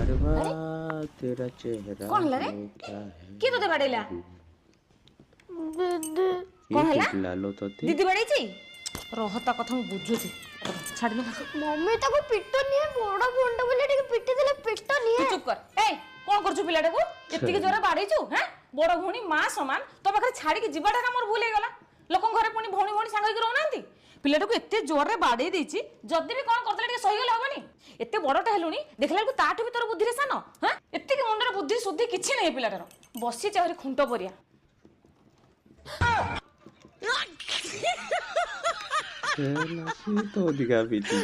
कारवा अरे तेरा चेहरा कौन हला रे वो क्या है किए तोते बाड़ेला दीदी कौन ये हला पिटला लो तो दीदी बाड़ेची रहता कथा मु बुझुची छाड़ दे मम्मी ताको पिट नहीं है बड़ा भंडा बोले टिके पिटी देले पिट नहीं तू है चुप कर ए कोन करछु पिलाटा को एत्ती जोरा बाड़ेछु हैं बड़ भौणी मां समान तो पाखरे छाड़ी के जीवाटा का मोर भूल हे गला लोकन घरे पुनी भौणी भौणी सांग होई रहनांती पिलाटा को एत्ते जोर रे बाड़े देछि जदी भी कोन करतले टिके सही गला होबनी एत्ते बड़टा हेलुनी देखला को ताठु भी तोर बुद्धि रे सान हैं एत्ते के मुंडर बुद्धि सुद्धि किछि नै पिलाटार बसी चाहरी खुंट परिया तो दिखा पीती